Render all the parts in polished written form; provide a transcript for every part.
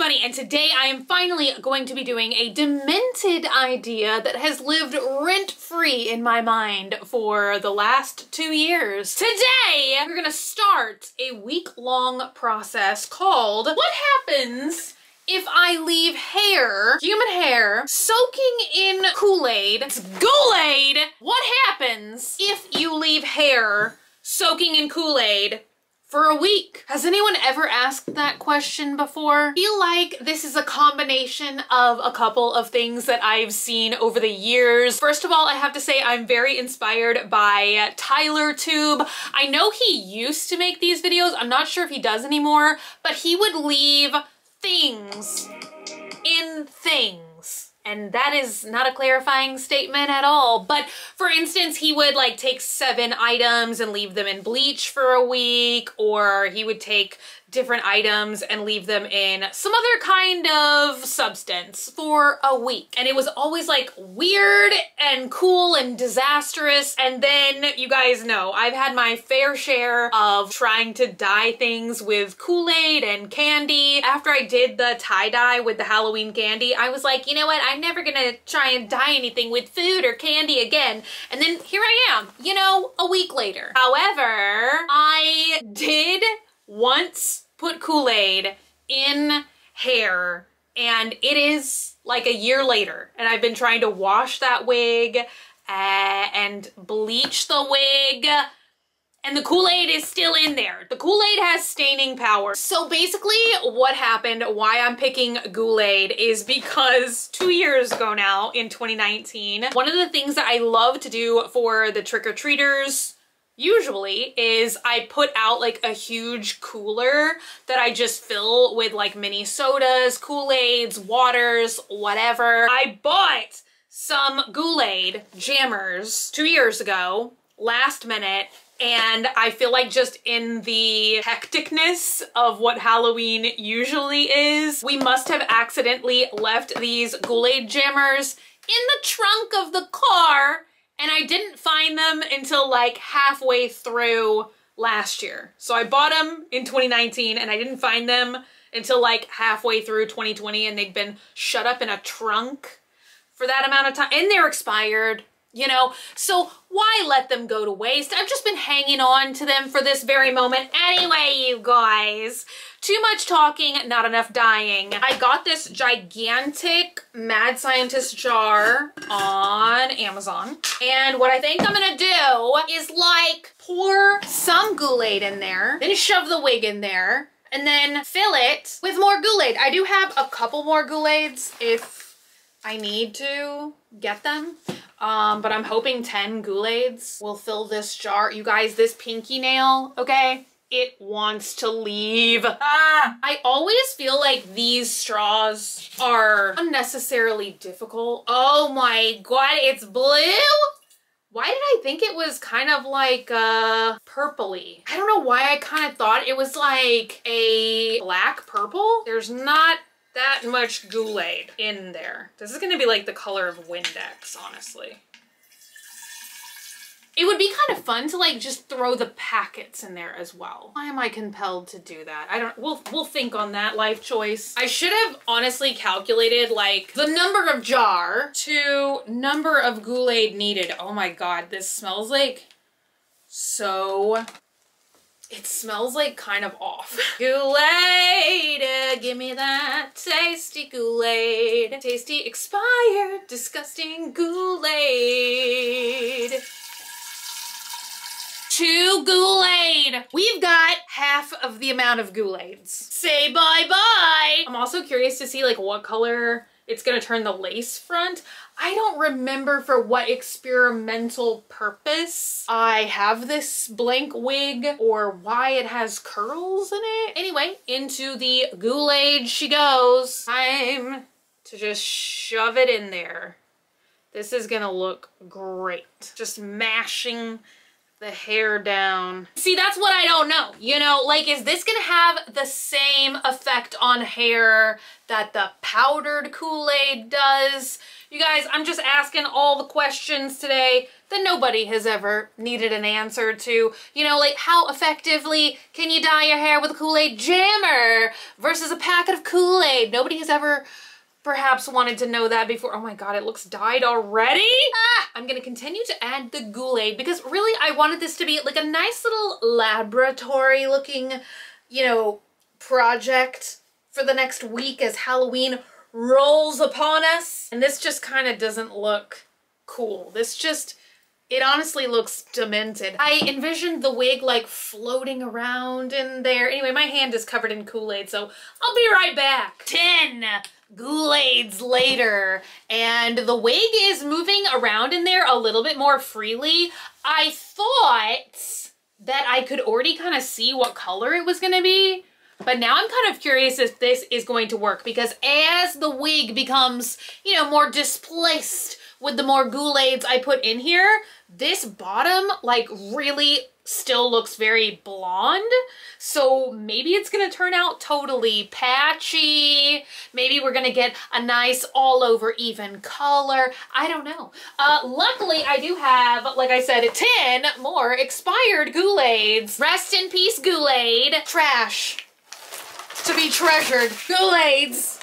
Bunny, and today I am finally going to be doing a demented idea that has lived rent-free in my mind for the last 2 years. Today, we're gonna start a week-long process called What Happens If I Leave Hair, human hair, soaking in Kool-Aid? It's Kool-Aid! What happens if you leave hair soaking in Kool-Aid for a week? Has anyone ever asked that question before? I feel like this is a combination of a couple of things that I've seen over the years. First of all, I have to say I'm very inspired by Tyler Tube. I know he used to make these videos. I'm not sure if he does anymore, but he would leave things in things. And that is not a clarifying statement at all. But for instance, he would like take 7 items and leave them in bleach for a week, or he would take different items and leave them in some other kind of substance for a week. And it was always like weird and cool and disastrous. And then you guys know, I've had my fair share of trying to dye things with Kool-Aid and candy. After I did the tie-dye with the Halloween candy, I was like, you know what? I'm never gonna try and dye anything with food or candy again. And then here I am, you know, a week later. However, I did once put Kool-Aid in hair, and it is like a year later, and I've been trying to wash that wig and bleach the wig, and the Kool-Aid is still in there. The Kool-Aid has staining power. So basically what happened, why I'm picking Kool-Aid, is because 2 years ago now, in 2019, one of the things that I love to do for the trick-or-treaters usually is I put out like a huge cooler that I just fill with like mini sodas, Kool-Aids, waters, whatever. I bought some Kool-Aid jammers 2 years ago, last minute, and I feel like just in the hecticness of what Halloween usually is, we must have accidentally left these Kool-Aid jammers in the trunk of the car, and I didn't find them until like halfway through last year. So I bought them in 2019 and I didn't find them until like halfway through 2020, and they'd been shut up in a trunk for that amount of time, and they're expired, you know? So why let them go to waste? I've just been hanging on to them for this very moment. Anyway, you guys, too much talking, not enough dying. I got this gigantic Mad Scientist jar on Amazon. And what I think I'm gonna do is like pour some Kool-Aid in there, then shove the wig in there, and then fill it with more Kool-Aid. I do have a couple more Kool-Aids if I need to get them. But I'm hoping 10 Kool-Aids will fill this jar. You guys, this pinky nail, okay? It wants to leave. Ah! I always feel like these straws are unnecessarily difficult. Oh my God, it's blue? Why did I think it was kind of like purpley? I don't know why I kind of thought it was like a black purple. There's not that much Kool-Aid in there. This is gonna be like the color of Windex, honestly. It would be kind of fun to like just throw the packets in there as well. Why am I compelled to do that? I don't, we'll think on that life choice. I should have honestly calculated like the number of jar to number of Kool-Aid needed. Oh my God, this smells like so... It smells like kind of off. Kool-Aid, give me that tasty Kool-Aid. Tasty expired, disgusting Kool-Aid. 2 Kool-Aid. We've got half of the amount of Kool-Aids. Say bye-bye. I'm also curious to see like what color it's gonna turn the lace front. I don't remember for what experimental purpose I have this blank wig or why it has curls in it. Anyway, into the Kool-Aid she goes. Time to just shove it in there. This is gonna look great. Just mashing the hair down. See, that's what I don't know. You know, like, is this gonna have the same effect on hair that the powdered Kool-Aid does? You guys, I'm just asking all the questions today that nobody has ever needed an answer to. You know, like, how effectively can you dye your hair with a Kool-Aid jammer versus a packet of Kool-Aid? Nobody has ever perhaps wanted to know that before. Oh my god, it looks dyed already. I'm gonna continue to add the Kool-Aid because really I wanted this to be like a nice little laboratory looking, you know, project for the next week as Halloween rolls upon us. And this just kind of doesn't look cool. This just, it honestly looks demented. I envisioned the wig like floating around in there. Anyway, my hand is covered in Kool-Aid, so I'll be right back. 10 Kool-Aids later, and the wig is moving around in there a little bit more freely. I thought that I could already kind of see what color it was gonna be, but now I'm kind of curious if this is going to work, because as the wig becomes, you know, more displaced with the more Kool-Aids I put in here, this bottom like really still looks very blonde. So maybe it's gonna turn out totally patchy. Maybe we're gonna get a nice all over even color. I don't know. Luckily I do have, like I said, 10 more expired Kool-Aids. Rest in peace, Kool-Aid. Trash to be treasured. Kool-Aids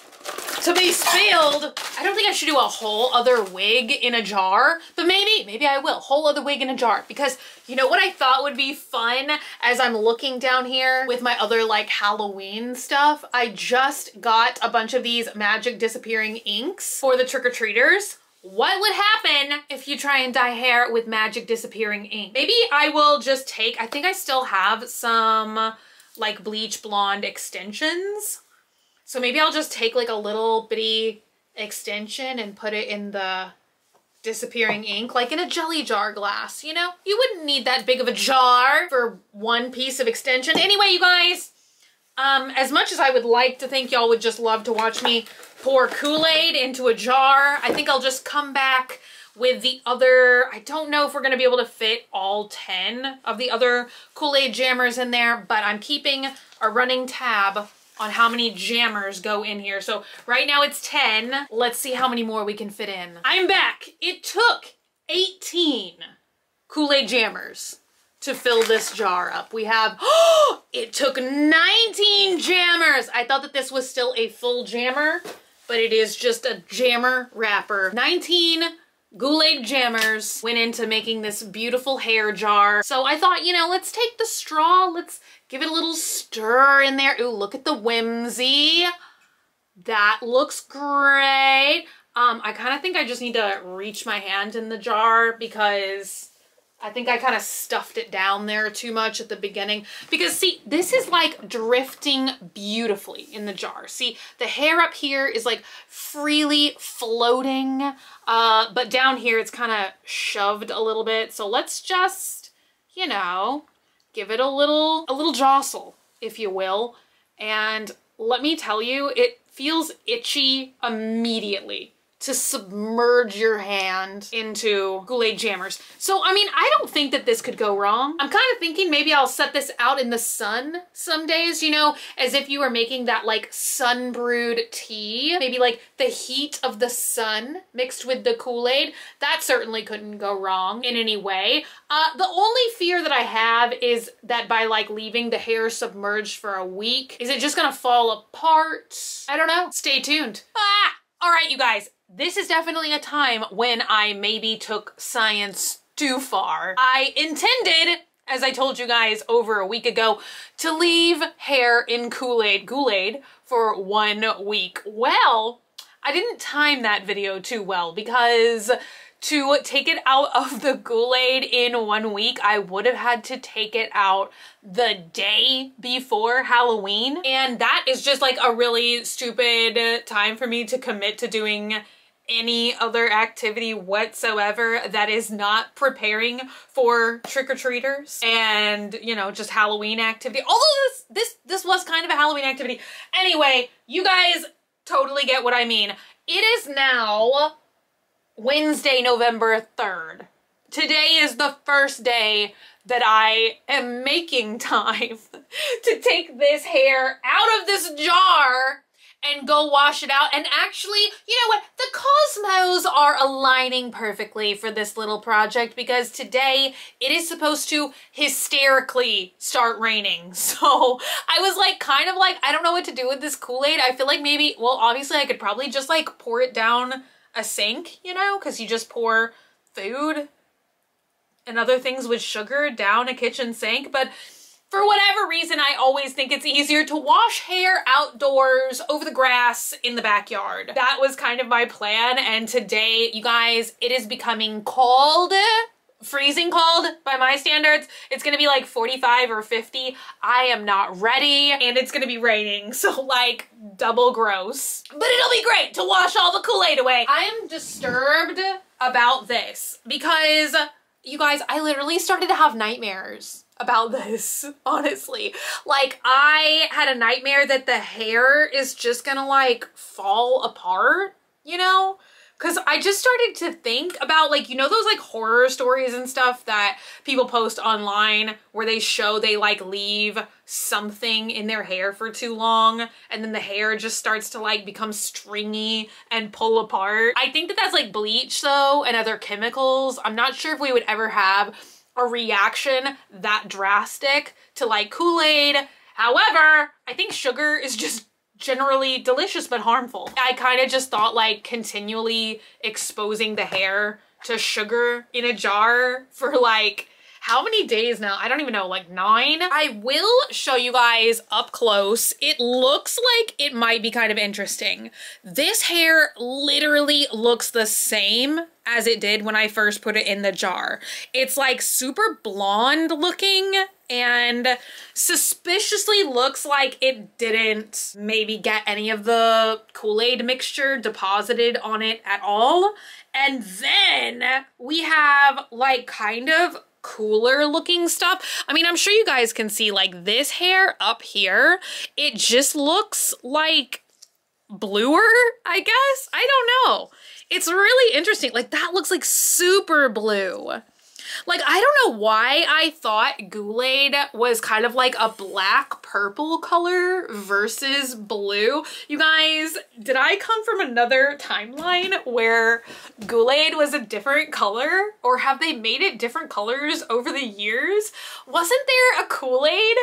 to be spilled. I don't think I should do a whole other wig in a jar, but maybe I will. Whole other wig in a jar, because you know what I thought would be fun as I'm looking down here with my other like Halloween stuff? I just got a bunch of these magic disappearing inks for the trick-or-treaters. What would happen if you try and dye hair with magic disappearing ink? Maybe I will just take, I think I still have some like bleach blonde extensions. So maybe I'll just take like a little bitty extension and put it in the disappearing ink, like in a jelly jar glass, you know? You wouldn't need that big of a jar for one piece of extension. Anyway, you guys, as much as I would like to think y'all would just love to watch me pour Kool-Aid into a jar, I think I'll just come back with the other, I don't know if we're gonna be able to fit all 10 of the other Kool-Aid jammers in there, but I'm keeping a running tab on how many jammers go in here. So right now it's 10. Let's see how many more we can fit in. I'm back. It took 18 Kool-Aid jammers to fill this jar up. We have, it took 19 jammers. I thought that this was still a full jammer, but it is just a jammer wrapper. 19 Kool-Aid jammers went into making this beautiful hair jar. So I thought, you know, let's take the straw, let's give it a little stir in there. Ooh, look at the whimsy. That looks great. I kind of think I just need to reach my hand in the jar because I think I kind of stuffed it down there too much at the beginning. Because see, this is like drifting beautifully in the jar. See, the hair up here is like freely floating, but down here it's kind of shoved a little bit. So let's just, you know, give it a little jostle, if you will. And let me tell you, it feels itchy immediately to submerge your hand into Kool-Aid jammers. So, I mean, I don't think that this could go wrong. I'm kind of thinking maybe I'll set this out in the sun some days, you know, as if you were making that like sun brewed tea. Maybe like the heat of the sun mixed with the Kool-Aid. That certainly couldn't go wrong in any way. The only fear that I have is that by like leaving the hair submerged for a week, is it just gonna fall apart? I don't know. Stay tuned. All right, you guys. This is definitely a time when I maybe took science too far. I intended, as I told you guys over a week ago, to leave hair in Kool-Aid for 1 week. Well, I didn't time that video too well because to take it out of the Kool-Aid in 1 week, I would have had to take it out the day before Halloween. And that is just like a really stupid time for me to commit to doing any other activity whatsoever that is not preparing for trick-or-treaters and, you know, just Halloween activity. Although this was kind of a Halloween activity. Anyway, you guys totally get what I mean. It is now Wednesday, November 3rd. Today is the first day that I am making time to take this hair out of this jar and go wash it out. And actually, you know what? The cosmos are aligning perfectly for this little project because today it is supposed to hysterically start raining. So I was like, kind of like, I don't know what to do with this Kool-Aid. I feel like maybe, well, obviously I could probably just like pour it down a sink, you know, because you just pour food and other things with sugar down a kitchen sink. But for whatever reason, I always think it's easier to wash hair outdoors over the grass in the backyard. That was kind of my plan. And today, you guys, it is becoming cold, freezing cold by my standards. It's gonna be like 45 or 50. I am not ready, and it's gonna be raining. So like double gross, but it'll be great to wash all the Kool-Aid away. I am disturbed about this because you guys, I literally started to have nightmares about this, honestly. Like, I had a nightmare that the hair is just gonna like fall apart, you know? Because I just started to think about, like, you know those like horror stories and stuff that people post online where they show they like leave something in their hair for too long and then the hair just starts to like become stringy and pull apart. I think that that's like bleach though and other chemicals. I'm not sure if we would ever have a reaction that drastic to like Kool-Aid. However, I think sugar is just generally delicious but harmful. I kind of just thought like continually exposing the hair to sugar in a jar for like how many days now? I don't even know, like 9? I will show you guys up close. It looks like it might be kind of interesting. This hair literally looks the same as it did when I first put it in the jar. It's like super blonde looking and suspiciously looks like it didn't maybe get any of the Kool-Aid mixture deposited on it at all. And then we have like kind of cooler looking stuff. I mean, I'm sure you guys can see like this hair up here. It just looks like bluer, I guess. I don't know. It's really interesting. Like that looks like super blue. Like, I don't know why I thought Kool-Aid was kind of like a black purple color versus blue. You guys, did I come from another timeline where Kool-Aid was a different color? Or have they made it different colors over the years? Wasn't there a Kool-Aid?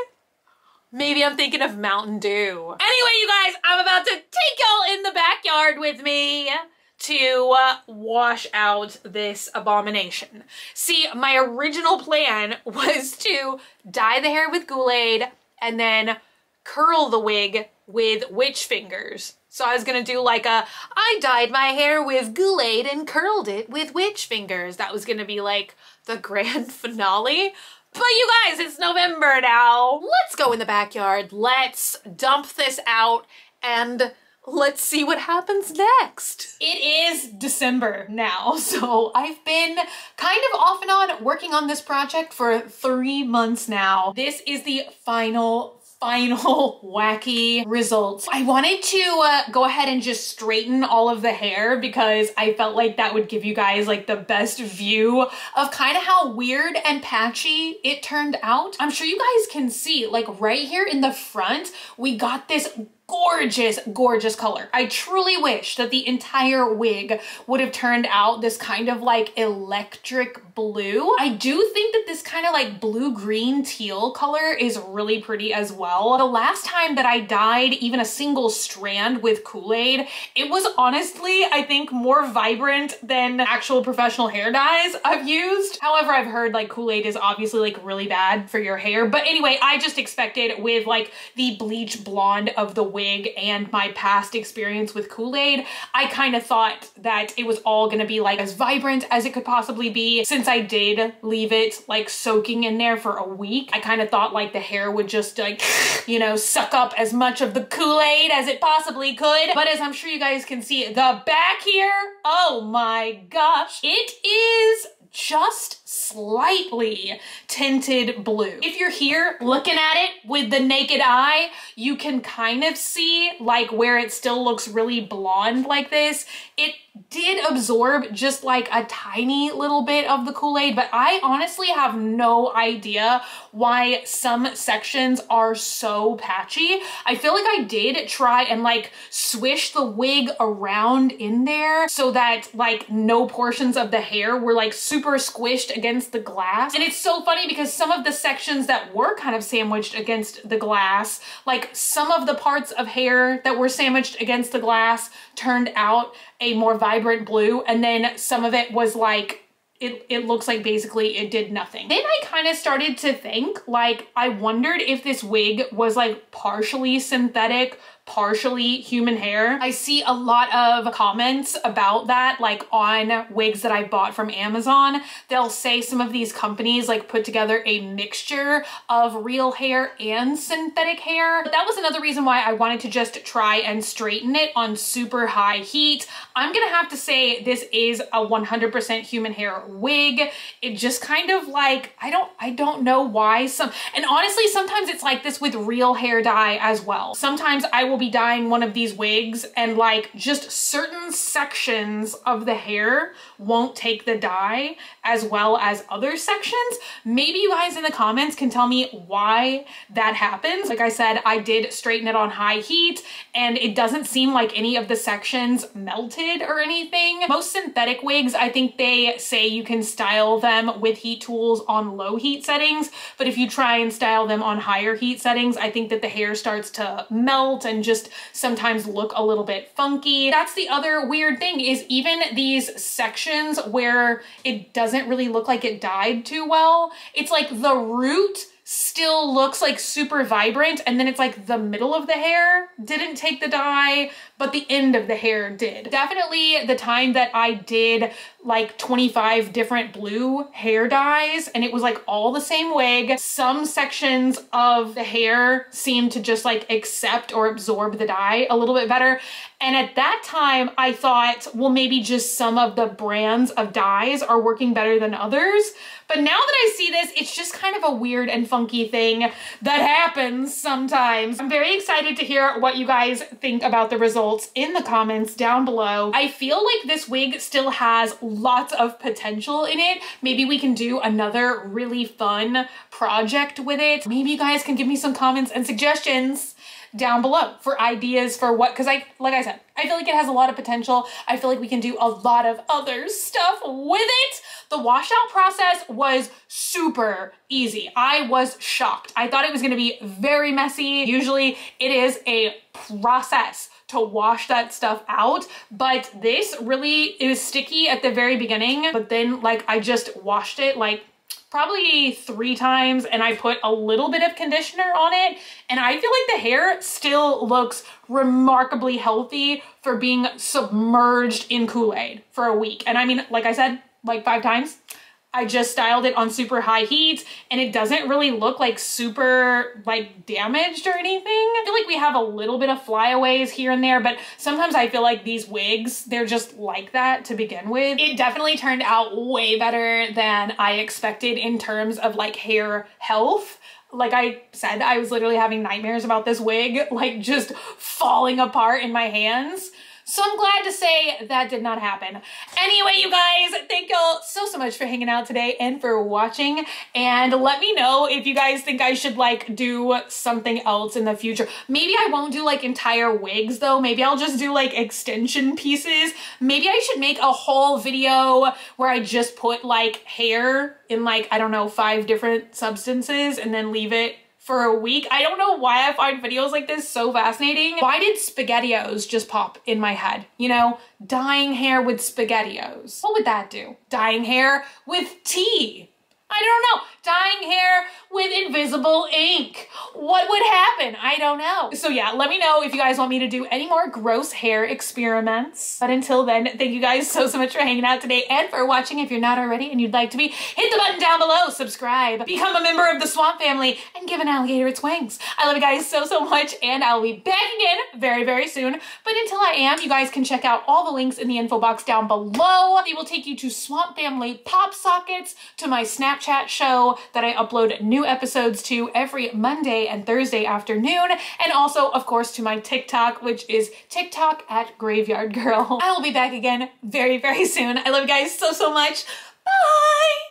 Maybe I'm thinking of Mountain Dew. Anyway, you guys, I'm about to take y'all in the backyard with me to wash out this abomination. See, my original plan was to dye the hair with Kool-Aid and then curl the wig with witch fingers. So I was gonna do like I dyed my hair with Kool-Aid and curled it with witch fingers. That was gonna be like the grand finale. But you guys, it's November now. Let's go in the backyard. Let's dump this out and let's see what happens next. It is December now, so I've been kind of off and on working on this project for 3 months now. This is the final wacky results. I wanted to go ahead and just straighten all of the hair because I felt like that would give you guys like the best view of kind of how weird and patchy it turned out. I'm sure you guys can see like right here in the front, we got this gorgeous color. I truly wish that the entire wig would have turned out this kind of like electric blue. I do think that this kind of like blue-green teal color is really pretty as well. The last time that I dyed even a single strand with Kool-Aid, it was honestly, I think, more vibrant than actual professional hair dyes I've used. However, I've heard like Kool-Aid is obviously like really bad for your hair. But anyway, I just expected with like the bleach blonde of the wig and my past experience with Kool-Aid, I kind of thought that it was all gonna be like as vibrant as it could possibly be. Since I did leave it like soaking in there for a week, I kind of thought like the hair would just like, you know, suck up as much of the Kool-Aid as it possibly could. But as I'm sure you guys can see, the back here, oh my gosh, it is just slightly tinted blue. If you're here looking at it with the naked eye, you can kind of see like where it still looks really blonde like this. It did absorb just like a tiny little bit of the Kool-Aid, but I honestly have no idea why some sections are so patchy. I feel like I did try and like swish the wig around in there so that like no portions of the hair were like super squished against the glass. And it's so funny because some of the sections that were kind of sandwiched against the glass, like some of the parts of hair that were sandwiched against the glass turned out a more vibrant blue, and then some of it was like, it looks like basically it did nothing. Then I kind of started to think, like, I wondered if this wig was like partially synthetic, partially human hair. I see a lot of comments about that, like on wigs that I bought from Amazon. They'll say some of these companies like put together a mixture of real hair and synthetic hair. But that was another reason why I wanted to just try and straighten it on super high heat. I'm gonna have to say this is a 100% human hair wig. It just kind of like, I don't know why and honestly, sometimes it's like this with real hair dye as well. Sometimes I will be dyeing one of these wigs and like just certain sections of the hair won't take the dye as well as other sections. Maybe you guys in the comments can tell me why that happens. Like I said, I did straighten it on high heat and it doesn't seem like any of the sections melted or anything. Most synthetic wigs, I think they say you can style them with heat tools on low heat settings, but if you try and style them on higher heat settings, I think that the hair starts to melt and just sometimes look a little bit funky. That's the other weird thing, is even these sections where it doesn't really look like it dyed too well, it's like the root still looks like super vibrant, and then it's like the middle of the hair didn't take the dye, but the end of the hair did. Definitely the time that I did like 25 different blue hair dyes and it was like all the same wig, some sections of the hair seemed to just like accept or absorb the dye a little bit better. And at that time I thought, well, maybe just some of the brands of dyes are working better than others. But now that I see this, it's just kind of a weird and funky thing that happens sometimes. I'm very excited to hear what you guys think about the results in the comments down below. I feel like this wig still has lots of potential in it. Maybe we can do another really fun project with it. Maybe you guys can give me some comments and suggestions down below for ideas for what, because like I said, I feel like it has a lot of potential. I feel like we can do a lot of other stuff with it. The washout process was super easy. I was shocked. I thought it was gonna be very messy. Usually it is a process to wash that stuff out, but this really is sticky at the very beginning, but then like I just washed it like probably 3 times and I put a little bit of conditioner on it, and I feel like the hair still looks remarkably healthy for being submerged in Kool-Aid for a week. And I mean, like I said, like 5 times. I just styled it on super high heat and it doesn't really look like super like damaged or anything. I feel like we have a little bit of flyaways here and there, but sometimes I feel like these wigs, they're just like that to begin with. It definitely turned out way better than I expected in terms of like hair health. Like I said, I was literally having nightmares about this wig, like just falling apart in my hands. So I'm glad to say that did not happen. Anyway, you guys, thank y'all so much for hanging out today and for watching. And let me know if you guys think I should like do something else in the future. Maybe I won't do like entire wigs though. Maybe I'll just do like extension pieces. Maybe I should make a whole video where I just put like hair in like, I don't know, 5 different substances and then leave it for a week. I don't know why I find videos like this so fascinating. Why did SpaghettiOs just pop in my head? You know, dyeing hair with SpaghettiOs. What would that do? Dyeing hair with tea. I I don't know, dyeing hair with invisible ink. What would happen? I don't know. So yeah, let me know if you guys want me to do any more gross hair experiments. But until then, thank you guys so much for hanging out today and for watching. If you're not already and you'd like to be, hit the button down below, subscribe, become a member of the Swamp Family, and give an alligator its wings. I love you guys so much, and I'll be back again very soon. But until I am, you guys can check out all the links in the info box down below. They will take you to Swamp Family Pop Sockets, to my Snapchat show that I upload new episodes to every Monday and Thursday afternoon, and also, of course, to my TikTok, which is TikTok at Graveyard Girl. I will be back again very soon. I love you guys so much. Bye!